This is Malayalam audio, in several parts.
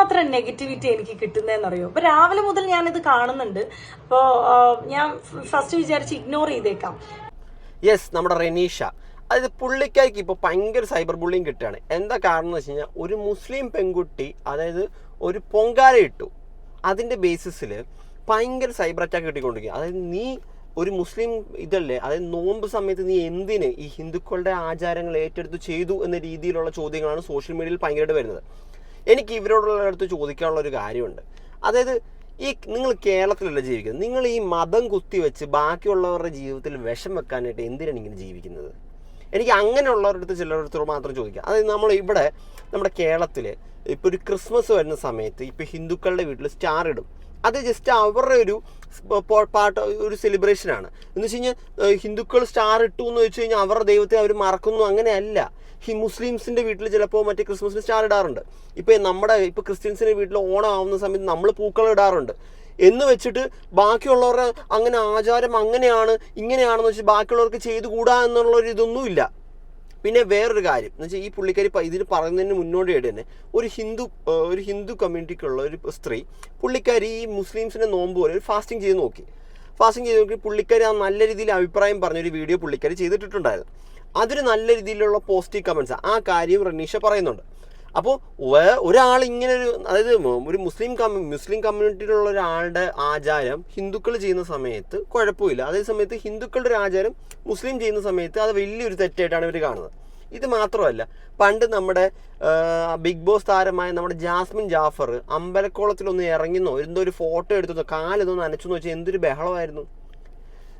എന്തുമാത്രം നെഗറ്റിവിറ്റി എനിക്ക് കിട്ടുന്നതെന്നറിയോ. അപ്പൊ രാവിലെ മുതൽ ഞാനിത് കാണുന്നുണ്ട്. അപ്പോ ഞാൻ ഫസ്റ്റ് വിചാരിച്ച് ഇഗ്നോർ ചെയ്തേക്കാം. യെസ്, നമ്മുടെ റെനീഷ, അതായത് പുള്ളിക്കാർക്ക് ഇപ്പോൾ ഭയങ്കര സൈബർ ബുള്ളിങ് കിട്ടുകയാണ്. എന്താ കാരണം എന്ന് വെച്ച് കഴിഞ്ഞാൽ, ഒരു മുസ്ലിം പെൺകുട്ടി അതായത് ഒരു പൊങ്കാല ഇട്ടു, അതിൻ്റെ ബേസിസിൽ ഭയങ്കര സൈബർ അറ്റാക്ക് കിട്ടിക്കൊണ്ടിരിക്കുക. അതായത് നീ ഒരു മുസ്ലിം ഇതല്ലേ, അതായത് നോമ്പ് സമയത്ത് നീ എന്തിന് ഈ ഹിന്ദുക്കളുടെ ആചാരങ്ങൾ ഏറ്റെടുത്ത് ചെയ്തു എന്ന രീതിയിലുള്ള ചോദ്യങ്ങളാണ് സോഷ്യൽ മീഡിയയിൽ ഭയങ്കരമായിട്ട് വരുന്നത്. എനിക്ക് ഇവരോടുള്ള അടുത്ത് ചോദിക്കാനുള്ള ഒരു കാര്യമുണ്ട്. അതായത് നിങ്ങൾ കേരളത്തിലല്ല ജീവിക്കുന്നത്, നിങ്ങൾ ഈ മതം കുത്തിവെച്ച് ബാക്കിയുള്ളവരുടെ ജീവിതത്തിൽ വിഷം വെക്കാനായിട്ട് എന്തിനാണ് ഇങ്ങനെ ജീവിക്കുന്നത്? എനിക്ക് അങ്ങനെയുള്ളവരുടെ അടുത്ത് ചിലരടുത്തോട് മാത്രം ചോദിക്കാം. അതായത് നമ്മൾ ഇവിടെ നമ്മുടെ കേരളത്തിൽ ഇപ്പോൾ ഒരു ക്രിസ്മസ് വരുന്ന സമയത്ത് ഇപ്പോൾ ഹിന്ദുക്കളുടെ വീട്ടിൽ സ്റ്റാർ ഇടും. അത് ജസ്റ്റ് അവരുടെ ഒരു പാർട്ട്, ഒരു സെലിബ്രേഷനാണ്. എന്ന് വെച്ച് കഴിഞ്ഞാൽ ഹിന്ദുക്കൾ സ്റ്റാർ ഇട്ടു എന്ന് വെച്ച് കഴിഞ്ഞാൽ അവരുടെ ദൈവത്തെ അവർ മറക്കുന്നു, അങ്ങനെയല്ല. മുസ്ലിംസിൻ്റെ വീട്ടിൽ ചിലപ്പോൾ മറ്റേ ക്രിസ്മസിന് സ്റ്റാർ ഇടാറുണ്ട്. ഇപ്പോൾ ക്രിസ്ത്യൻസിൻ്റെ വീട്ടിൽ ഓണം ആവുന്ന സമയത്ത് നമ്മൾ പൂക്കൾ ഇടാറുണ്ട്. എന്ന് വെച്ചിട്ട് ബാക്കിയുള്ളവരുടെ അങ്ങനെ ആചാരം അങ്ങനെയാണ് ഇങ്ങനെയാണെന്ന് വെച്ച് ബാക്കിയുള്ളവർക്ക് ചെയ്തു കൂടാ എന്നുള്ളൊരു ഇതൊന്നുമില്ല. പിന്നെ വേറൊരു കാര്യം എന്ന് വെച്ചാൽ, ഈ പുള്ളിക്കാരി ഇതിന് പറയുന്നതിന് മുന്നോടിയായിട്ട് തന്നെ ഒരു ഹിന്ദു കമ്മ്യൂണിറ്റിക്കുള്ള ഒരു സ്ത്രീ, പുള്ളിക്കാരി ഈ മുസ്ലിംസിൻ്റെ നോമ്പ് പോലെ ഒരു ഫാസ്റ്റിംഗ് ചെയ്ത് നോക്കി. പുള്ളിക്കാരി ആ നല്ല രീതിയിൽ അഭിപ്രായം പറഞ്ഞൊരു വീഡിയോ പുള്ളിക്കാരി ചെയ്തിട്ടുണ്ടായിരുന്നു. അതൊരു നല്ല രീതിയിലുള്ള പോസിറ്റീവ് കമൻസ്, ആ കാര്യം റനീഷ പറയുന്നുണ്ട്. അപ്പോൾ ഒരാൾ ഇങ്ങനെ അതായത് ഒരു മുസ്ലിം കമ്മ്യൂണിറ്റിയിലുള്ള ഒരാളുടെ ആചാരം ഹിന്ദുക്കൾ ചെയ്യുന്ന സമയത്ത് കുഴപ്പമില്ല, അതേ സമയത്ത് ഹിന്ദുക്കളുടെ ഒരു ആചാരം മുസ്ലിം ചെയ്യുന്ന സമയത്ത് അത് വലിയൊരു തെറ്റായിട്ടാണ് ഇവർ കാണുന്നത്. ഇത് മാത്രമല്ല, പണ്ട് നമ്മുടെ ബിഗ് ബോസ് താരമായ നമ്മുടെ ജാസ്മിൻ ജാഫർ അമ്പലക്കുളത്തിലൊന്ന് ഇറങ്ങിന്നോ എന്തോ ഒരു ഫോട്ടോ എടുത്തു കാലൊന്ന് നനച്ചെന്ന് വെച്ചാൽ എന്തൊരു ബഹളമായിരുന്നു.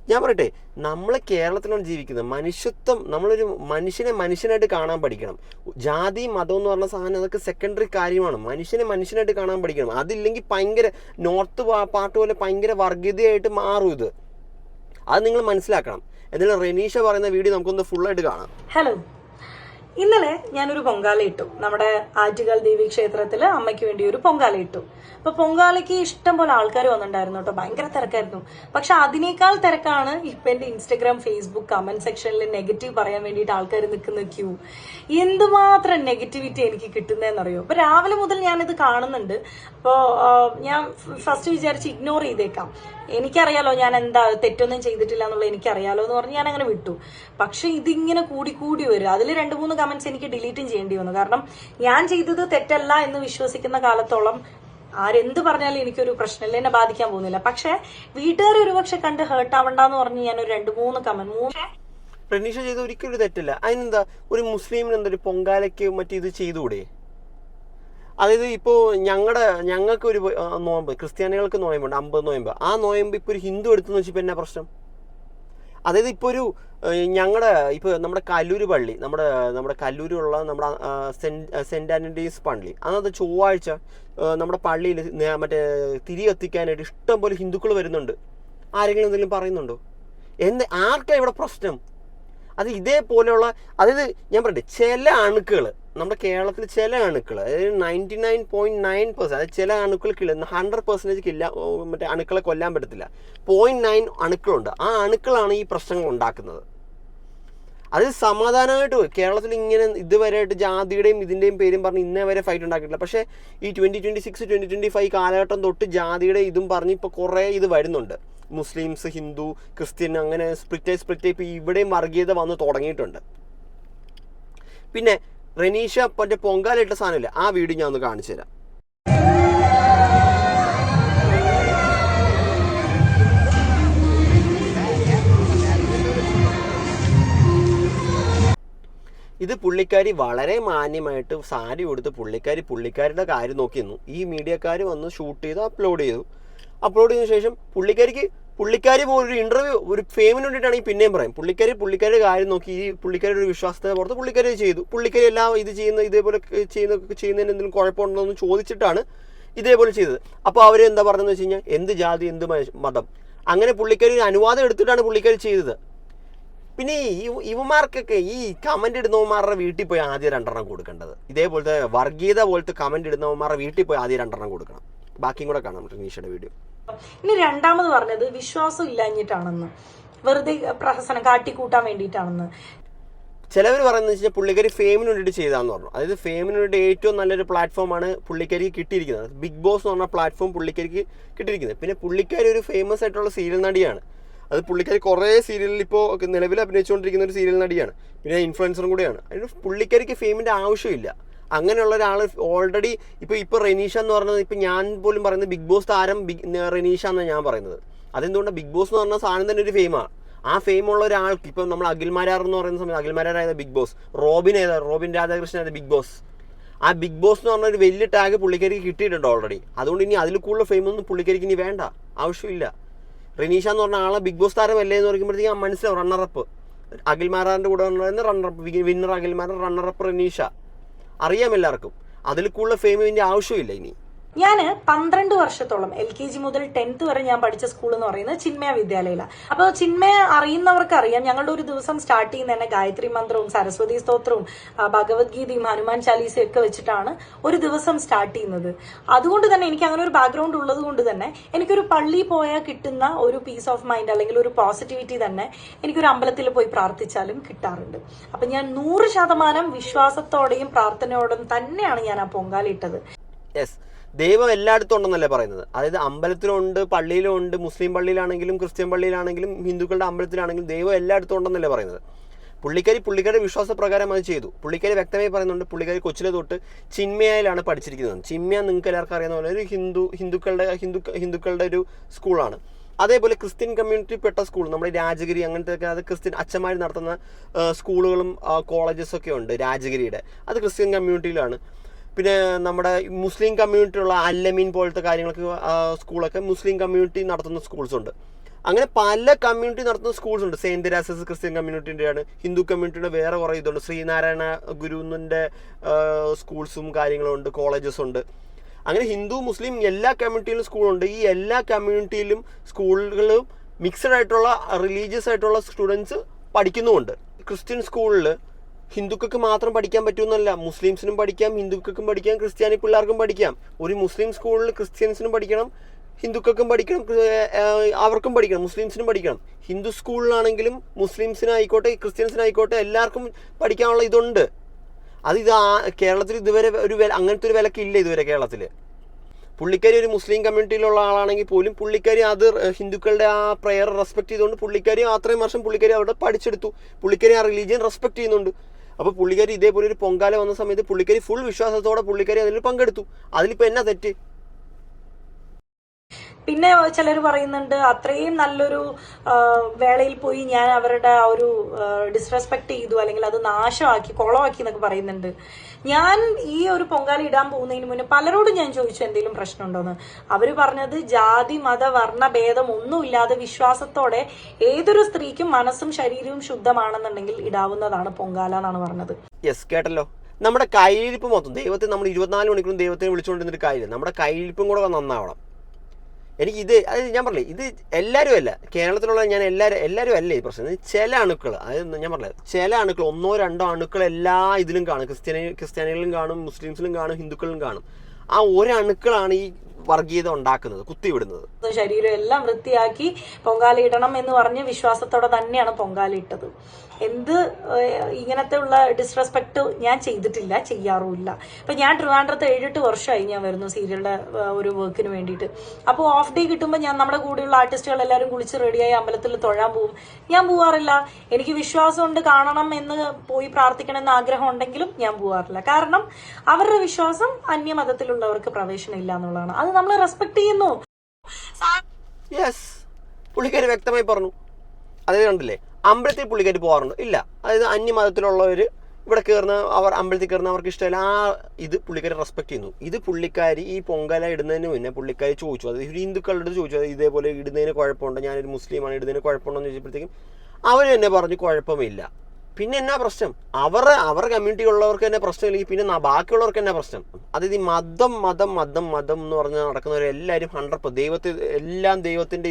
ഞാൻ പറയട്ടെ, നമ്മൾ കേരളത്തിലാണ് ജീവിക്കുന്നത്. മനുഷ്യത്വം, നമ്മളൊരു മനുഷ്യനെ മനുഷ്യനായിട്ട് കാണാൻ പഠിക്കണം. ജാതി മതം എന്ന് പറഞ്ഞ സാധനം അതൊക്കെ സെക്കൻഡറി കാര്യമാണ്. മനുഷ്യനെ മനുഷ്യനായിട്ട് കാണാൻ പഠിക്കണം. അതില്ലെങ്കിൽ ഭയങ്കര നോർത്ത് പാർട്ട് പോലെ ഭയങ്കര വർഗീയതയായിട്ട് മാറും ഇത്. അത് നിങ്ങൾ മനസ്സിലാക്കണം. എന്നാലും റെനീഷ പറയുന്ന വീഡിയോ നമുക്കൊന്ന് ഫുള്ളായിട്ട് കാണാം. ഹലോ, ഇന്നലെ ഞാനൊരു പൊങ്കാല ഇട്ടു. നമ്മുടെ ആറ്റുകാൽ ദേവി ക്ഷേത്രത്തിൽ അമ്മയ്ക്ക് വേണ്ടി ഒരു പൊങ്കാല ഇട്ടു. അപ്പൊ പൊങ്കാലയ്ക്ക് ഇഷ്ടം പോലെ ആൾക്കാർ വന്നിട്ടുണ്ടായിരുന്നു കേട്ടോ, ഭയങ്കര തിരക്കായിരുന്നു. പക്ഷെ അതിനേക്കാൾ തിരക്കാണ് ഇപ്പൊ എന്റെ ഇൻസ്റ്റഗ്രാം, ഫേസ്ബുക്ക് കമന്റ് സെക്ഷനിൽ നെഗറ്റീവ് പറയാൻ വേണ്ടിയിട്ട് ആൾക്കാർ നിൽക്കുന്ന ക്യൂ. എന്തുമാത്രം നെഗറ്റിവിറ്റി എനിക്ക് കിട്ടുന്നതെന്നറിയോ. അപ്പൊ രാവിലെ മുതൽ ഞാനിത് കാണുന്നുണ്ട്. അപ്പോൾ ഞാൻ ഫസ്റ്റ് വിചാരിച്ച് ഇഗ്നോർ ചെയ്തേക്കാം. എനിക്കറിയാലോ ഞാൻ എന്താ തെറ്റൊന്നും ചെയ്തിട്ടില്ല എന്നുള്ളത് എനിക്കറിയാലോ എന്ന് പറഞ്ഞ് ഞാൻ അങ്ങനെ വിട്ടു. പക്ഷെ ഇതിങ്ങനെ കൂടി വരും. അതിൽ 2-3 കമന്റ്സ് എനിക്ക് ഡിലീറ്റും ചെയ്യേണ്ടി വന്നു. കാരണം ഞാൻ ചെയ്തത് തെറ്റല്ല എന്ന് വിശ്വസിക്കുന്ന കാലത്തോളം ആരെന്ത് പറഞ്ഞാലും എനിക്കൊരു പ്രശ്നമില്ല, എന്നെ ബാധിക്കാൻ പോകുന്നില്ല. പക്ഷെ വീട്ടുകാർ ഒരുപക്ഷെ കണ്ട് ഹേർട്ട് ആവണ്ടെന്ന് പറഞ്ഞ് ഞാൻ ഒരു 2-3 കമന്റ്. റനീഷ ചെയ്ത ഒരിക്കലും തെറ്റില്ല. അതിനെന്താ, ഒരു മുസ്ലിമിന് എന്തൊരു പൊങ്കാലയ്ക്ക് മറ്റേത് ചെയ്തുകൂടെ? അതായത് ഇപ്പോൾ ഞങ്ങൾക്ക് നോയമ്പ്, ക്രിസ്ത്യാനികൾക്ക് നോയമ്പുണ്ട്, 50 നോയമ്പ്. ആ നോയമ്പ് ഇപ്പോൾ ഒരു ഹിന്ദു എടുത്തെന്ന് വെച്ചപ്പോൾ എന്നാ പ്രശ്നം? അതായത് ഇപ്പോൾ നമ്മുടെ കല്ലൂര് പള്ളി, നമ്മുടെ കല്ലൂരുള്ള നമ്മുടെ സെൻറ്റ് ആൻ്റണീസ് പള്ളി, അന്നത്തെ ചൊവ്വാഴ്ച നമ്മുടെ പള്ളിയിൽ മറ്റേ തിരി കത്തിക്കാനായിട്ട് ഇഷ്ടം പോലെ ഹിന്ദുക്കൾ വരുന്നുണ്ട്. ആരെങ്കിലും എന്തെങ്കിലും പറയുന്നുണ്ടോ? ആർക്കാണ് ഇവിടെ പ്രശ്നം? അത് ഇതേപോലെയുള്ള, അതായത് ഞാൻ പറയട്ടെ, ചില അണുക്കൾ നമ്മുടെ കേരളത്തിൽ, ചില അണുക്കൾ, അതായത് 99.9%, അതായത് ചില അണുക്കൾക്കില്ല, 100% മറ്റേ അണുക്കളെ കൊല്ലാൻ പറ്റത്തില്ല. 0.9 അണുക്കളുണ്ട്. ആ അണുക്കളാണ് ഈ പ്രശ്നങ്ങൾ ഉണ്ടാക്കുന്നത്. അത് സമാധാനമായിട്ട് കേരളത്തിൽ ഇങ്ങനെ ഇതുവരെയായിട്ട് ജാതിയുടെയും ഇതിൻ്റെയും പേരും പറഞ്ഞ് ഇന്നേ വരെ ഫൈറ്റ് ഉണ്ടാക്കിയിട്ടില്ല. പക്ഷേ ഈ 2026, 2025 കാലഘട്ടം തൊട്ട് ജാതിയുടെ ഇതും പറഞ്ഞ് ഇപ്പോൾ കുറേ ഇത് വരുന്നുണ്ട്. മുസ്ലിംസ്, ഹിന്ദു, ക്രിസ്ത്യൻ, അങ്ങനെ സ്പ്ലിറ്റ് ഇപ്പോൾ ഇവിടെയും വർഗീയത വന്ന് തുടങ്ങിയിട്ടുണ്ട്. പിന്നെ റനീഷ മറ്റേ പൊങ്കാലിട്ട സാധനമില്ല, ആ വീഡിയോ ഞാൻ ഒന്ന് കാണിച്ചു തരാം. ഇത് പുള്ളിക്കാരി വളരെ മാന്യമായിട്ട് സാരി കൊടുത്ത് പുള്ളിക്കാരിയുടെ കാര്യം നോക്കിയിരുന്നു. ഈ മീഡിയക്കാർ വന്ന് ഷൂട്ട് ചെയ്ത് അപ്ലോഡ് ചെയ്തതിനു ശേഷം പുള്ളിക്കാരി പോലൊരു ഇന്റർവ്യൂ, ഒരു ഫെയിമിന് വേണ്ടിയിട്ടാണ് ഈ പിന്നെയും പറയും. പുള്ളിക്കാരുടെ കാര്യം നോക്കി, ഈ പുള്ളിക്കാരുടെ ഒരു വിശ്വാസത്തെ പുറത്ത് പുള്ളിക്കാരി ചെയ്തു. പുള്ളിക്കാരി എല്ലാം ഇതേപോലെ ചെയ്യുന്നതിന് എന്തെങ്കിലും കുഴപ്പമുണ്ടോ എന്ന് ചോദിച്ചിട്ടാണ് ഇതേപോലെ ചെയ്തത്. അപ്പോൾ അവർ എന്താ പറഞ്ഞതെന്ന് വെച്ച് കഴിഞ്ഞാൽ, എന്ത് ജാതി എന്ത് മതം, അങ്ങനെ പുള്ളിക്കാരി ഒരു അനുവാദം എടുത്തിട്ടാണ് പുള്ളിക്കാരി ചെയ്തത്. പിന്നെ ഇവന്മാർക്കൊക്കെ ഈ കമന്റ് ഇടുന്നവന്മാരുടെ വീട്ടിൽ പോയി ആദ്യം 2 കൊടുക്കേണ്ടത്. ഇതേപോലത്തെ വർഗീയത പോലത്തെ കമന്റ് ഇടുന്നവന്മാരുടെ വീട്ടിൽ പോയി ആദ്യം 2 കൊടുക്കണം. ബാക്കിയും കൂടെ കാണാം റനീഷയുടെ വീഡിയോ. ഇനി രണ്ടാമത് പറഞ്ഞത് വിശ്വാസം ഇല്ലാഞ്ഞിട്ടാണെന്ന്, വെറുതെ പ്രഹസനം കാട്ടിക്കൂട്ടാൻ വേണ്ടിയിട്ടാണെന്ന്. ചിലവർ പറയുന്നത് വെച്ചാൽ പുള്ളിക്കാരി ഫെയിമിന് വേണ്ടിയിട്ട് ചെയ്താന്ന് പറഞ്ഞു. അതായത് ഫെയിമിന് വേണ്ടി ഏറ്റവും നല്ലൊരു പ്ലാറ്റ്ഫോമാണ് പുള്ളിക്കാരിക്ക് കിട്ടിയിരിക്കുന്നത്. ബിഗ് ബോസ് എന്ന് പറഞ്ഞ പ്ലാറ്റ്ഫോം പുള്ളിക്കാരിക്ക് കിട്ടിയിരിക്കുന്നത്. പിന്നെ പുള്ളിക്കാരി ഒരു ഫേമസ് ആയിട്ടുള്ള സീരിയൽ നടിയാണ്. അത് പുള്ളിക്കാരി കുറേ സീരിയലിൽ ഇപ്പോൾ നിലവിൽ അഭിനയിച്ചുകൊണ്ടിരിക്കുന്ന ഒരു സീരിയൽ നടിയാണ്, പിന്നെ ഇൻഫ്ലുവൻസറും കൂടിയാണ്. അതിന് പുള്ളിക്കാരിക്ക് ഫെയിമിൻ്റെ ആവശ്യമില്ല. അങ്ങനെയുള്ള ഒരാൾ ഓൾറെഡി ഇപ്പോൾ റെനീഷ എന്ന് പറയുന്നത്, ഇപ്പോൾ ഞാൻ പോലും പറയുന്നത് ബിഗ് ബോസ് താരം റെനീഷ എന്നാണ് ഞാൻ പറയുന്നത്. അതെന്തുകൊണ്ടാണ്? ബിഗ് ബോസ് എന്ന് പറഞ്ഞ സാധനം തന്നെ ഒരു ഫെയിമാണ്. ആ ഫെയിമുള്ള ഒരാൾക്ക് ഇപ്പം നമ്മൾ അഖിൽമാരാർ എന്ന് പറയുന്ന സമയത്ത് അഖിൽമാരാരായത് ബിഗ് ബോസ്, റോബിൻ രാധാകൃഷ്ണൻ ആയത് ബിഗ് ബോസ്. ആ ബിഗ് ബോസ് എന്ന് പറഞ്ഞ ഒരു വലിയ ടാഗ് പുള്ളിക്കാരിക്ക് കിട്ടിയിട്ടുണ്ട് ഓൾറെഡി. അതുകൊണ്ട് ഇനി അതിൽ കൂടുതൽ ഫെയിമൊന്നും പുള്ളിക്കാരിക്ക് ഇനി വേണ്ട, ആവശ്യമില്ല. റെനീഷ എന്ന് പറഞ്ഞ ആളെ ബിഗ് ബോസ് താരമല്ലേ എന്ന് പറയുമ്പോഴത്തേക്കും മനസ്സിലാവും. റണ്ണറപ്പ് അഖിൽമാരാറിൻ്റെ കൂടെ ഉണ്ടായിരുന്ന runner-up, winner Akhil Marar, runner-up Reneesha. അറിയാം എല്ലാവർക്കും. അതിൽ കൂടുതൽ ഫെയിമിൻ്റെ ആവശ്യമില്ല ഇനി. ഞാൻ 12 വർഷത്തോളം LKG മുതൽ 10th വരെ ഞാൻ പഠിച്ച സ്കൂൾ എന്ന് പറയുന്നത് ചിന്മയ വിദ്യാലയയിലാണ്. അപ്പോൾ ചിന്മയ അറിയുന്നവർക്ക് അറിയാം, ഞങ്ങളുടെ ഒരു ദിവസം സ്റ്റാർട്ട് ചെയ്യുന്ന തന്നെ ഗായത്രി മന്ത്രവും സരസ്വതി സ്തോത്രവും ഭഗവത്ഗീതയും ഹനുമാൻ ചാലീസയും ഒക്കെ വെച്ചിട്ടാണ് ഒരു ദിവസം സ്റ്റാർട്ട് ചെയ്യുന്നത്. അതുകൊണ്ട് തന്നെ എനിക്ക് അങ്ങനെ ഒരു ബാക്ക്ഗ്രൗണ്ട് ഉള്ളത് കൊണ്ട് തന്നെ എനിക്കൊരു പള്ളി പോയാൽ കിട്ടുന്ന ഒരു പീസ് ഓഫ് മൈൻഡ് അല്ലെങ്കിൽ ഒരു പോസിറ്റിവിറ്റി തന്നെ എനിക്കൊരു അമ്പലത്തിൽ പോയി പ്രാർത്ഥിച്ചാലും കിട്ടാറുണ്ട്. അപ്പം ഞാൻ 100% വിശ്വാസത്തോടെയും പ്രാർത്ഥനയോടും തന്നെയാണ് ഞാൻ ആ പൊങ്കാലിട്ടത്. യെസ്, ദൈവം എല്ലായിടത്തും ഉണ്ടെന്നല്ലേ പറയുന്നത്. അതായത് അമ്പലത്തിലുണ്ട്, പള്ളിയിലുണ്ട്, മുസ്ലിം പള്ളിയിലാണെങ്കിലും ക്രിസ്ത്യൻ പള്ളിയിലാണെങ്കിലും ഹിന്ദുക്കളുടെ അമ്പലത്തിലാണെങ്കിലും ദൈവം എല്ലായിടത്തും ഉണ്ടെന്നല്ലേ പറയുന്നത്. പുള്ളിക്കാരിയുടെ വിശ്വാസപ്രകാരം അത് ചെയ്തു. പുള്ളിക്കാരി വ്യക്തമായി പറയുന്നുണ്ട്, പുള്ളിക്കാരി കൊച്ചിലെ തൊട്ട് ചിന്മയയിലാണ് പഠിച്ചിരിക്കുന്നത്. ചിന്മയ നിങ്ങൾക്ക് എല്ലാവർക്കും അറിയുന്ന പോലെ ഒരു ഹിന്ദുക്കളുടെ ഒരു സ്കൂളാണ്. അതേപോലെ ക്രിസ്ത്യൻ കമ്മ്യൂണിറ്റി പെട്ട സ്കൂൾ, നമ്മുടെ രാജഗിരി അങ്ങനത്തെ അത് ക്രിസ്ത്യൻ അച്ഛന്മാർ നടത്തുന്ന സ്കൂളുകളും കോളേജസൊക്കെ ഉണ്ട് രാജഗിരിയുടെ. അത് ക്രിസ്ത്യൻ കമ്മ്യൂണിറ്റിയിലാണ്. പിന്നെ നമ്മുടെ മുസ്ലിം കമ്മ്യൂണിറ്റിയുള്ള അല്ലമീൻ പോലത്തെ കാര്യങ്ങളൊക്കെ സ്കൂളൊക്കെ മുസ്ലിം കമ്മ്യൂണിറ്റി നടത്തുന്ന സ്കൂൾസ് ഉണ്ട്. അങ്ങനെ പല കമ്മ്യൂണിറ്റി നടത്തുന്ന സ്കൂൾസ് ഉണ്ട്. സെയിൻറ്റ് തെരേസസ് ക്രിസ്ത്യൻ കമ്മ്യൂണിറ്റിൻ്റെയാണ്. ഹിന്ദു കമ്മ്യൂണിറ്റിയുടെ വേറെ കുറേ ഇതുണ്ട്. ശ്രീനാരായണ ഗുരുവിൻ്റെ സ്കൂൾസും കാര്യങ്ങളും ഉണ്ട്, കോളേജസ് ഉണ്ട്. അങ്ങനെ ഹിന്ദു മുസ്ലിം എല്ലാ കമ്മ്യൂണിറ്റിയിലും സ്കൂളുണ്ട്. ഈ എല്ലാ കമ്മ്യൂണിറ്റിയിലും സ്കൂളുകളും മിക്സഡ് ആയിട്ടുള്ള റിലീജിയസ് ആയിട്ടുള്ള സ്റ്റുഡൻസ് പഠിക്കുന്നുമുണ്ട്. ക്രിസ്ത്യൻ സ്കൂളിൽ ഹിന്ദുക്കൾക്ക് മാത്രം പഠിക്കാൻ പറ്റുമെന്നല്ല, മുസ്ലിംസിനും പഠിക്കാം, ഹിന്ദുക്കൾക്കും പഠിക്കാം, ക്രിസ്ത്യാനി പിള്ളേർക്കും പഠിക്കാം. ഒരു മുസ്ലിം സ്കൂളിൽ ക്രിസ്ത്യൻസിനും പഠിക്കണം, ഹിന്ദുക്കൾക്കും പഠിക്കണം, അവർക്കും പഠിക്കണം, മുസ്ലിംസിനും പഠിക്കണം. ഹിന്ദു സ്കൂളിലാണെങ്കിലും മുസ്ലിംസിനായിക്കോട്ടെ ക്രിസ്ത്യൻസിനായിക്കോട്ടെ എല്ലാവർക്കും പഠിക്കാനുള്ള ഇതുണ്ട്. കേരളത്തിൽ ഇതുവരെ അങ്ങനത്തെ ഒരു വിലക്കില്ല ഇതുവരെ കേരളത്തിൽ. പുള്ളിക്കാരി ഒരു മുസ്ലിം കമ്മ്യൂണിറ്റിയിലുള്ള ആളാണെങ്കിൽ പോലും പുള്ളിക്കാരി അത് ഹിന്ദുക്കളുടെ ആ പ്രെയർ റെസ്പെക്ട് ചെയ്തുകൊണ്ട് പുള്ളിക്കാരി അത്രയും വർഷം പുള്ളിക്കാരി അവിടെ പഠിച്ചെടുത്തു. പുള്ളിക്കാരി ആ റിലീജിയൻ റെസ്പെക്ട് ചെയ്യുന്നുണ്ട്. അപ്പോൾ പുള്ളിക്കാരി ഇതേപോലെ ഒരു പൊങ്കാല വന്ന സമയത്ത് പുള്ളിക്കാരി ഫുൾ വിശ്വാസത്തോടെ പുള്ളിക്കാരി അതിൽ പങ്കെടുത്തു. അതിലിപ്പോൾ എന്നാ തെറ്റ്? പിന്നെ ചിലർ പറയുന്നുണ്ട് അത്രയും നല്ലൊരു വേളയിൽ പോയി ഞാൻ അവരുടെ ആ ഒരു ഡിസ്റെസ്പെക്ട് ചെയ്തു, അല്ലെങ്കിൽ അത് നാശമാക്കി കുളമാക്കി എന്നൊക്കെ പറയുന്നുണ്ട്. ഞാൻ ഈ ഒരു പൊങ്കാല ഇടാൻ പോകുന്നതിന് മുന്നേ പലരോടും ഞാൻ ചോദിച്ചു എന്തെങ്കിലും പ്രശ്നമുണ്ടോന്ന്. അവർ പറഞ്ഞത് ജാതി മത വർണ്ണ ഭേദം ഒന്നുമില്ലാതെ വിശ്വാസത്തോടെ ഏതൊരു സ്ത്രീക്കും മനസ്സും ശരീരവും ശുദ്ധമാണെന്നുണ്ടെങ്കിൽ ഇടാവുന്നതാണ് പൊങ്കാല എന്നാണ് പറഞ്ഞത്. യെസ്, കേട്ടല്ലോ. നമ്മുടെ കയ്യിരിപ്പ് മൊത്തം ദൈവത്തെ നമ്മൾ 24 മണിക്കൂറും ദൈവത്തെ വിളിച്ചുകൊണ്ടിരുന്നൊരു കാര്യം, നമ്മുടെ കയ്യിരിപ്പും കൂടെ നന്നാവണം. അത് ഞാൻ പറഞ്ഞില്ലേ, ഇത് എല്ലാവരും അല്ല, കേരളത്തിലുള്ള ഞാൻ എല്ലാവരും അല്ലേ ഈ പ്രശ്നം. ചില അണുക്കൾ, അതായത് ഞാൻ പറഞ്ഞത് ചില അണുക്കൾ, 1-2 അണുക്കൾ എല്ലാ ഇതിലും കാണും. ക്രിസ്ത്യാനികളിലും കാണും, മുസ്ലിംസിലും കാണും, ഹിന്ദുക്കളിലും കാണും. ആ ഒരണുക്കളാണ് ഈ വർഗീയത ഉണ്ടാക്കുന്നത്, കുത്തിവിടുന്നത്. ശരീരം എല്ലാം വൃത്തിയാക്കി പൊങ്കാല ഇടണം എന്ന് പറഞ്ഞ് വിശ്വാസത്തോടെ തന്നെയാണ് പൊങ്കാല ഇട്ടത്. ഇങ്ങനത്തെ ഉള്ള ഡിസ്റെസ്പെക്ട് ഞാൻ ചെയ്തിട്ടില്ല, ചെയ്യാറുമില്ല. ഇപ്പൊ ഞാൻ ട്രിവാൻഡ്രത്ത് 7-8 വർഷമായി ഞാൻ വരുന്നു സീരിയലിന്റെ ഒരു വർക്കിന് വേണ്ടിയിട്ട്. അപ്പോൾ ഓഫ് ഡേ കിട്ടുമ്പോൾ ഞാൻ നമ്മുടെ കൂടെയുള്ള ആർട്ടിസ്റ്റുകൾ എല്ലാവരും കുളിച്ച് റെഡിയായി അമ്പലത്തിൽ തൊഴാൻ പോവും. ഞാൻ പോവാറില്ല. എനിക്ക് വിശ്വാസമുണ്ട്, കാണണം എന്ന് പോയി പ്രാർത്ഥിക്കണം എന്ന് ആഗ്രഹം ഉണ്ടെങ്കിലും ഞാൻ പോവാറില്ല. കാരണം അവരുടെ വിശ്വാസം അന്യമതത്തിലുള്ളവർക്ക് പ്രവേശനം ഇല്ല എന്നുള്ളതാണ്. അത് നമ്മൾ റെസ്പെക്ട് ചെയ്യുന്നു. യെസ്, പുള്ളിക്കാരി വ്യക്തമായി പറഞ്ഞു. അതേ കണ്ടില്ലേ, അമ്പലത്തിൽ പുള്ളിക്കാരി പോകാറുണ്ടോ? ഇല്ല. അതായത് അന്യമതത്തിലുള്ളവർ ഇവിടെ അമ്പലത്തിൽ കയറുന്ന അവർക്ക് ഇഷ്ടമല്ല. ആ ഇത് പുള്ളിക്കാരി റെസ്പെക്ട് ചെയ്യുന്നു. ഇത് പുള്ളിക്കാരി ഈ പൊങ്കാല ഇടുന്നതിന് മുന്നേ പുള്ളിക്കാരി ചോദിച്ചു, അത് ഹിന്ദുക്കളുടെ ചോദിച്ചു, അത് ഇതേപോലെ ഇടുന്നതിന് കുഴപ്പമുണ്ടോ, ഞാനൊരു മുസ്ലിമാണ്, ഇടുന്നതിന് കുഴപ്പമുണ്ടോ എന്ന് ചോദിച്ചപ്പോഴത്തേക്കും അവർ തന്നെ പറഞ്ഞു കുഴപ്പമില്ല. പിന്നെ എന്നാ പ്രശ്നം? അവരുടെ കമ്മ്യൂണിറ്റി ഉള്ളവർക്ക് തന്നെ പ്രശ്നമില്ലെങ്കിൽ പിന്നെ ബാക്കിയുള്ളവർക്ക് തന്നെ പ്രശ്നം. അതായത് ഈ മതം എന്ന് പറഞ്ഞ് നടക്കുന്നവരെല്ലാവരും 100% ദൈവത്തിൻ്റെ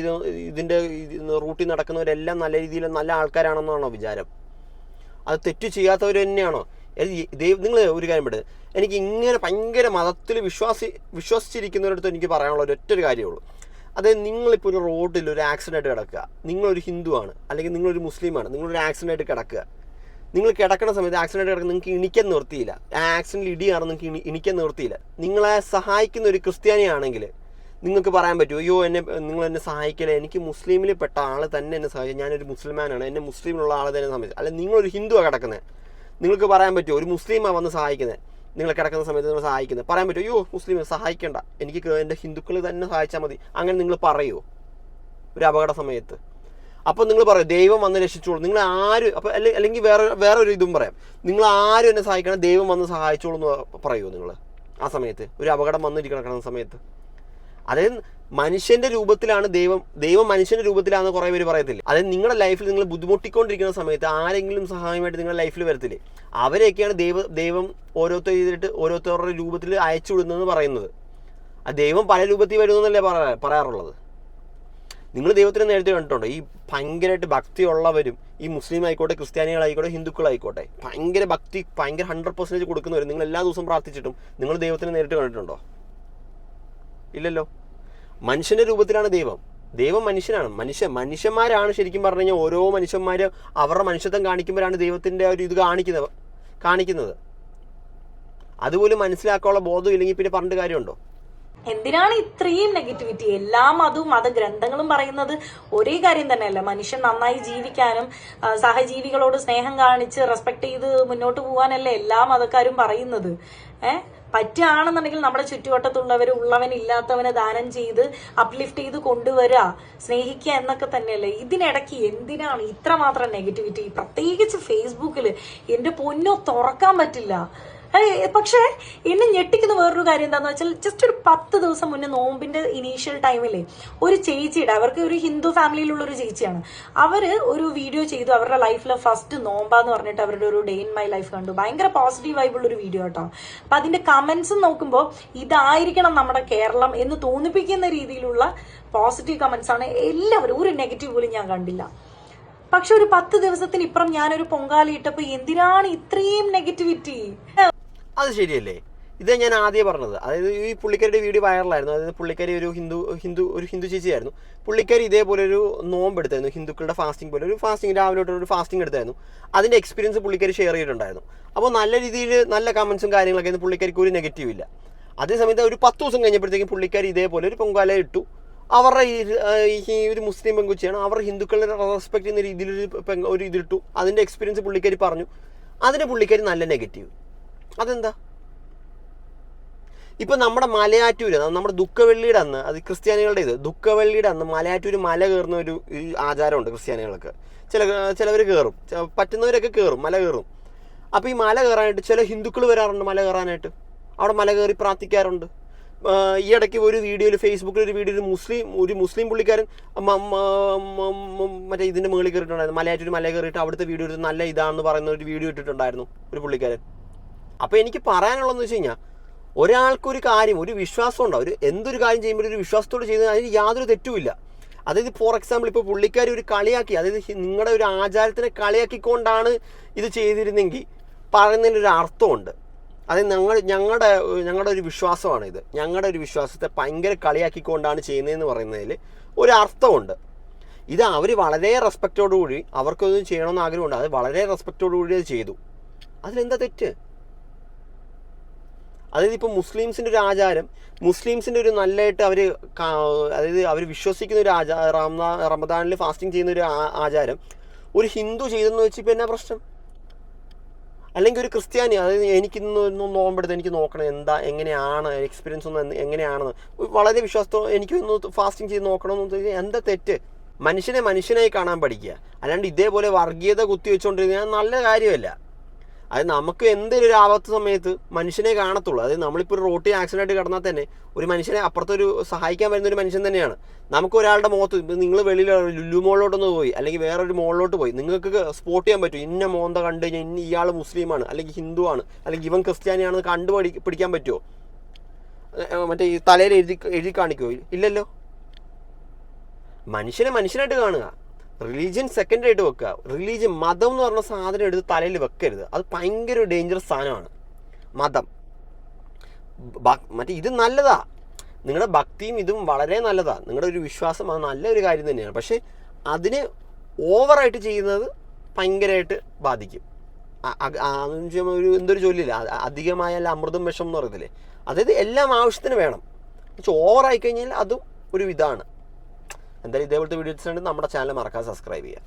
ഇതിൻ്റെ റൂട്ടിൽ നടക്കുന്നവരെല്ലാം നല്ല രീതിയിൽ നല്ല ആൾക്കാരാണെന്നാണോ വിചാരം? അത് തെറ്റ് ചെയ്യാത്തവർ തന്നെയാണോ? നിങ്ങൾ ഒരു കാര്യം പെട്ടത്, എനിക്ക് ഇങ്ങനെ ഭയങ്കര മതത്തിൽ വിശ്വസിച്ചിരിക്കുന്നവരടുത്ത് എനിക്ക് പറയാനുള്ള ഒരൊറ്റൊരു കാര്യമേ ഉള്ളൂ. അതായത് നിങ്ങളിപ്പോൾ ഒരു റോഡിൽ ഒരു ആക്സിഡൻ്റ് ആയിട്ട് കിടക്കുക, നിങ്ങളൊരു ഹിന്ദുവാണ് അല്ലെങ്കിൽ നിങ്ങളൊരു മുസ്ലിമാണ്, നിങ്ങളൊരു ആക്സിഡൻ്റ് ആയിട്ട് കിടക്കുക, നിങ്ങൾ കിടക്കുന്ന സമയത്ത് ആക്സിഡൻറ്റ് കിടക്കുന്ന നിങ്ങൾക്ക് ഇണിക്കാൻ നിർത്തിയില്ല, ആ ആക്സിഡൻറ്റിൽ ഇടി കാരണം നിങ്ങൾക്ക് ഇണിക്കാൻ നിർത്തിയില്ല. നിങ്ങളെ സഹായിക്കുന്ന ഒരു ക്രിസ്ത്യാനിയാണെങ്കിൽ നിങ്ങൾക്ക് പറയാൻ പറ്റുമോ, അയ്യോ നിങ്ങൾ എന്നെ സഹായിക്കലേ, എനിക്ക് മുസ്ലിമിൽ പെട്ട ആൾ തന്നെ എന്നെ സഹായിക്കും, ഞാനൊരു മുസ്ലിമാനാണ്, എന്നെ മുസ്ലിമിലുള്ള ആൾ തന്നെ സഹായിച്ചു. അല്ലെങ്കിൽ നിങ്ങളൊരു ഹിന്ദുവാണ് കിടക്കുന്നത്, നിങ്ങൾക്ക് പറയാൻ പറ്റുമോ ഒരു മുസ്ലിമാണ് വന്ന് സഹായിക്കുന്നത്, നിങ്ങൾ കിടക്കുന്ന സമയത്ത് നിങ്ങൾ സഹായിക്കുന്നത്, പറയാൻ പറ്റുമോ അയ്യോ മുസ്ലിം സഹായിക്കേണ്ട, എനിക്ക് എൻ്റെ ഹിന്ദുക്കൾ തന്നെ സഹായിച്ചാൽ മതി, അങ്ങനെ നിങ്ങൾ പറയുമോ ഒരു അപകട സമയത്ത്? അപ്പോൾ നിങ്ങൾ പറയും ദൈവം വന്ന് രക്ഷിച്ചോളൂ, നിങ്ങൾ ആരും അപ്പോൾ അല്ലെങ്കിൽ വേറെ ഒരു ഇതും പറയാം, നിങ്ങൾ ആരും എന്നെ സഹായിക്കണം, ദൈവം വന്ന് സഹായിച്ചോളൂ എന്ന് പറയുമോ നിങ്ങൾ ആ സമയത്ത്, ഒരു അപകടം വന്നിരിക്കുന്ന സമയത്ത്? അതായത് മനുഷ്യൻ്റെ രൂപത്തിലാണ് ദൈവം മനുഷ്യൻ്റെ രൂപത്തിലാണെന്ന് കുറേ പേര് പറയത്തില്ലേ? അതായത് നിങ്ങളുടെ ലൈഫിൽ നിങ്ങൾ ബുദ്ധിമുട്ടിക്കൊണ്ടിരിക്കുന്ന സമയത്ത് ആരെങ്കിലും സഹായമായിട്ട് നിങ്ങളുടെ ലൈഫിൽ വരത്തില്ലേ? അവരെയൊക്കെയാണ് ദൈവം ഓരോരുത്തരുടെ രൂപത്തിൽ അയച്ചു വിടുന്നതെന്ന് പറയുന്നത്. ആ ദൈവം പല രൂപത്തിൽ വരുന്നതല്ലേ പറയാറുള്ളത്. നിങ്ങൾ ദൈവത്തിനെ നേരത്തെ കണ്ടിട്ടുണ്ടോ? ഈ ഭയങ്കരമായിട്ട് ഭക്തിയുള്ളവരും, ഈ മുസ്ലിം ആയിക്കോട്ടെ, ക്രിസ്ത്യാനികളായിക്കോട്ടെ, ഹിന്ദുക്കളായിക്കോട്ടെ, ഭയങ്കര ഭക്തി 100% കൊടുക്കുന്നവരും നിങ്ങൾ എല്ലാ ദിവസവും പ്രാർത്ഥിച്ചിട്ടും നിങ്ങൾ ദൈവത്തിനെ നേരിട്ട് കണ്ടിട്ടുണ്ടോ? ഇല്ലല്ലോ. മനുഷ്യൻ്റെ രൂപത്തിലാണ് ദൈവം മനുഷ്യനാണ്. മനുഷ്യന്മാരാണ് ശരിക്കും പറഞ്ഞു കഴിഞ്ഞാൽ ഓരോ മനുഷ്യന്മാർ അവരുടെ മനുഷ്യത്വം കാണിക്കുമ്പോഴാണ് ദൈവത്തിൻ്റെ ഒരു ഇത് കാണിക്കുന്നത്. അതുപോലും മനസ്സിലാക്കാനുള്ള ബോധം ഇല്ലെങ്കിൽ പിന്നെ പറഞ്ഞിട്ട് കാര്യമുണ്ടോ? എന്തിനാണ് ഇത്രയും നെഗറ്റിവിറ്റി? എല്ലാ മതവും മതഗ്രന്ഥങ്ങളും പറയുന്നത് ഒരേ കാര്യം തന്നെയല്ല, മനുഷ്യൻ നന്നായി ജീവിക്കാനും സഹജീവികളോട് സ്നേഹം കാണിച്ച് റെസ്പെക്ട് ചെയ്ത് മുന്നോട്ട് പോകാനല്ലേ എല്ലാ മതക്കാരും പറയുന്നത്. പറ്റുകയാണെന്നുണ്ടെങ്കിൽ നമ്മുടെ ചുറ്റുവട്ടത്തുള്ളവർ ഉള്ളവനില്ലാത്തവനെ ദാനം ചെയ്ത് അപ്ലിഫ്റ്റ് ചെയ്ത് കൊണ്ടുവരിക, സ്നേഹിക്കുക എന്നൊക്കെ തന്നെയല്ലേ. ഇതിനിടയ്ക്ക് എന്തിനാണ് ഇത്രമാത്രം നെഗറ്റിവിറ്റി? പ്രത്യേകിച്ച് ഫേസ്ബുക്കിൽ എൻ്റെ പൊന്നോ തുറക്കാൻ പറ്റില്ല. പക്ഷേ എന്നെ ഞെട്ടിക്കുന്ന വേറൊരു കാര്യം എന്താണെന്ന് വെച്ചാൽ, ജസ്റ്റ് ഒരു 10 ദിവസം മുന്നേ നോമ്പിന്റെ ഇനീഷ്യൽ ടൈമിലെ ഒരു ചേച്ചിയുടെ, അവർക്ക് ഒരു ഹിന്ദു ഫാമിലിയിലുള്ള ഒരു ചേച്ചിയാണ്, അവർ ഒരു വീഡിയോ ചെയ്തു, അവരുടെ ലൈഫിലെ ഫസ്റ്റ് നോമ്പാന്ന് പറഞ്ഞിട്ട് അവരുടെ ഒരു ഡേ ഇൻ മൈ ലൈഫ് കണ്ടു. ഭയങ്കര പോസിറ്റീവ് വൈബുള്ള ഒരു വീഡിയോ കേട്ടോ. അപ്പൊ അതിന്റെ കമന്റ്സും നോക്കുമ്പോൾ ഇതായിരിക്കണം നമ്മുടെ കേരളം എന്ന് തോന്നിപ്പിക്കുന്ന രീതിയിലുള്ള പോസിറ്റീവ് കമന്റ്സ് ആണ് എല്ലാവരും. ഒരു നെഗറ്റീവ് പോലും ഞാൻ കണ്ടില്ല. പക്ഷെ ഒരു 10 ദിവസത്തിന് ഇപ്പുറം ഞാനൊരു പൊങ്കാല ഇട്ടപ്പോൾ എന്തിനാണ് ഇത്രയും നെഗറ്റിവിറ്റി? അത് ശരിയല്ലേ? ഇതേ ഞാൻ ആദ്യം പറഞ്ഞത്. അതായത് ഈ പുള്ളിക്കാരുടെ വീഡിയോ വൈറലായിരുന്നു. അതായത് പുള്ളിക്കാരി ഒരു ഹിന്ദു ചേച്ചിയായിരുന്നു. പുള്ളിക്കാരി ഇതേപോലെ ഒരു നോമ്പ് എടുത്തായിരുന്നു, ഹിന്ദുക്കളുടെ ഫാസ്റ്റിംഗ് പോലെ ഒരു ഫാസ്റ്റിംഗ്, രാവിലെ തൊട്ട് ഒരു ഫാസ്റ്റിംഗ് എടുത്തായിരുന്നു. അതിൻ്റെ എക്സ്പീരിയൻസ് പുള്ളിക്കാരി ഷെയർ ചെയ്തിട്ടുണ്ടായിരുന്നു. അപ്പോൾ നല്ല രീതിയിൽ നല്ല കമൻസും കാര്യങ്ങളൊക്കെ ആയിരുന്നു, പുള്ളിക്കാരിക്ക് ഒരു നെഗറ്റീവ് ഇല്ല. അതേസമയത്ത് ഒരു 10 ദിവസം കഴിഞ്ഞപ്പോഴത്തേക്കും പുള്ളിക്കാരി ഇതേപോലെ ഒരു പൊങ്കാല ഇട്ടു. അവരുടെ ഈ ഒരു മുസ്ലിം പെൺകുച്ചിയാണ്, അവർ ഹിന്ദുക്കളെ റെസ്പെക്ട് ചെയ്യുന്ന രീതിയിൽ ഒരു ഇതിട്ടു. അതിൻ്റെ എക്സ്പീരിയൻസ് പുള്ളിക്കാരി പറഞ്ഞു. അതിന് പുള്ളിക്കാരി നല്ല നെഗറ്റീവ്. അതെന്താ? ഇപ്പം നമ്മുടെ മലയാറ്റൂര്, നമ്മുടെ ദുഃഖവെള്ളിയുടെ അന്ന്, അത് ക്രിസ്ത്യാനികളുടെ ദുഃഖവെള്ളിയുടെ അന്ന് മലയാറ്റൂര് മല കയറുന്ന ഒരു ആചാരമുണ്ട് ക്രിസ്ത്യാനികൾക്ക്. ചിലവർ കയറും, പറ്റുന്നവരൊക്കെ കയറും, മല കയറും. അപ്പോൾ ഈ മല കയറാനായിട്ട് ചില ഹിന്ദുക്കൾ വരാറുണ്ട്, മല കയറാനായിട്ട് അവിടെ മല കയറി പ്രാർത്ഥിക്കാറുണ്ട്. ഈ ഇടയ്ക്ക് ഒരു വീഡിയോയിൽ, ഫേസ്ബുക്കിൽ ഒരു വീഡിയോയിൽ ഒരു മുസ്ലിം പുള്ളിക്കാരൻ മറ്റേ ഇതിൻ്റെ മുകളിൽ കയറിയിട്ടുണ്ടായിരുന്നു, മലയാറ്റൂര് മല കയറിയിട്ട് അവിടുത്തെ വീഡിയോ എടുത്ത് നല്ല ഇതാണെന്ന് പറയുന്ന ഒരു വീഡിയോ ഇട്ടിട്ടുണ്ടായിരുന്നു ഒരു പുള്ളിക്കാരൻ. അപ്പോൾ എനിക്ക് പറയാനുള്ളതെന്ന് വെച്ച് കഴിഞ്ഞാൽ, ഒരാൾക്കൊരു കാര്യം, ഒരു വിശ്വാസം ഉണ്ടാവും, എന്തൊരു കാര്യം ചെയ്യുമ്പോൾ ഒരു വിശ്വാസത്തോട് ചെയ്യുന്നത് അതിന് യാതൊരു തെറ്റുമില്ല. അതായത് ഫോർ എക്സാമ്പിൾ ഇപ്പോൾ പുള്ളിക്കാർ ഒരു കളിയാക്കി, അതായത് നിങ്ങളുടെ ഒരു ആചാരത്തിനെ കളിയാക്കിക്കൊണ്ടാണ് ഇത് ചെയ്തിരുന്നെങ്കിൽ പറയുന്നതിനൊരു അർത്ഥമുണ്ട്. അതായത് ഞങ്ങളുടെ ഒരു വിശ്വാസമാണ് ഇത്, ഞങ്ങളുടെ ഒരു വിശ്വാസത്തെ ഭയങ്കര കളിയാക്കിക്കൊണ്ടാണ് ചെയ്യുന്നതെന്ന് പറയുന്നതിൽ ഒരു അർത്ഥമുണ്ട്. ഇത് അവർ വളരെ റെസ്പെക്റ്റോടുകൂടി, അവർക്കൊന്നും ചെയ്യണമെന്ന് ആഗ്രഹമുണ്ട്, അത് വളരെ റെസ്പെക്റ്റോടുകൂടി അത് ചെയ്തു. അതിലെന്താ തെറ്റ്? അതായത് ഇപ്പോൾ മുസ്ലിംസിൻ്റെ ഒരു ആചാരം, മുസ്ലിംസിൻ്റെ ഒരു നല്ലതായിട്ട് അതായത് അവർ വിശ്വസിക്കുന്ന ഒരു റമദാനിൽ ഫാസ്റ്റിംഗ് ചെയ്യുന്ന ഒരു ആചാരം ഒരു ഹിന്ദു ചെയ്തെന്ന് വെച്ച് ഇപ്പോൾ എന്നാ പ്രശ്നം? അല്ലെങ്കിൽ ഒരു ക്രിസ്ത്യാനി, അതായത് എനിക്കിന്ന് നോമ്പെടുത്ത് എനിക്ക് നോക്കണം എങ്ങനെയാണ് എക്സ്പീരിയൻസ് ഒന്ന് എങ്ങനെയാണെന്ന് വളരെ വിശ്വാസത്തോടെ എനിക്കൊന്ന് ഫാസ്റ്റിംഗ് ചെയ്ത് നോക്കണമെന്ന് വെച്ചാൽ എന്താ തെറ്റ്? മനുഷ്യനായി കാണാൻ പഠിക്കുക, അല്ലാണ്ട് ഇതേപോലെ വർഗീയത കുത്തിവെച്ചുകൊണ്ടിരുന്നാൽ നല്ല കാര്യമല്ല. അത് നമുക്ക് എന്തെങ്കിലും ഒരു ആപത്ത് സമയത്ത് മനുഷ്യനെ കാണത്തുള്ളൂ. അതായത് നമ്മളിപ്പോൾ ഒരു റോട്ടിൽ ആക്സിഡൻ്റ് ആയിട്ട് കിടന്നാൽ തന്നെ ഒരു മനുഷ്യനെ അപ്പുറത്തൊരു സഹായിക്കാൻ വരുന്ന ഒരു മനുഷ്യൻ തന്നെയാണ്. നമുക്ക് ഒരാളുടെ മുഖത്ത്, നിങ്ങൾ വെളിയിൽ ലുലു മോളിലോട്ടൊന്ന് പോയി അല്ലെങ്കിൽ വേറൊരു മോളിലോട്ട് പോയി, നിങ്ങൾക്ക് സ്പോട്ട് ചെയ്യാൻ പറ്റും ഇന്ന മോന്ത കണ്ടു കഴിഞ്ഞാൽ ഇയാൾ മുസ്ലിമാണ് അല്ലെങ്കിൽ ഹിന്ദു ആണ് അല്ലെങ്കിൽ ഇവൻ ക്രിസ്ത്യാനിയാണെന്ന് പിടിക്കാൻ പറ്റുമോ? മറ്റേ ഈ തലയിൽ എഴുതി കാണിക്കുമോ? ഇല്ലല്ലോ. മനുഷ്യനായിട്ട് കാണുക, റിലീജിയൻ സെക്കൻഡ് ആയിട്ട് വെക്കുക. റിലീജിയൻ, മതം എന്ന് പറഞ്ഞ സാധനം എടുത്ത് തലയിൽ വെക്കരുത്. അത് ഭയങ്കര ഒരു ഡേഞ്ചറസ് സാധനമാണ് മതം. മറ്റേ ഇത് നല്ലതാ, നിങ്ങളുടെ ഭക്തിയും ഇതും വളരെ നല്ലതാ, നിങ്ങളുടെ ഒരു വിശ്വാസം അത് നല്ലൊരു കാര്യം തന്നെയാണ്. പക്ഷേ അതിന് ഓവറായിട്ട് ചെയ്യുന്നത് ഭയങ്കരമായിട്ട് ബാധിക്കും. ഒരു എന്തൊരു ചൊല്ലില്ല, അധികമായാൽ അമൃതം വിഷം എന്ന് പറയത്തില്ലേ, അതായത് എല്ലാം ആവശ്യത്തിന് വേണം. ഓവറായി കഴിഞ്ഞാൽ അതും ഒരു ഇതാണ്. എന്തായാലും ഇതേപോലത്തെ വീഡിയോസ് ഉണ്ട്, നമ്മുടെ ചാനൽ മറക്കാതെ സബ്സ്ക്രൈബ് ചെയ്യുക.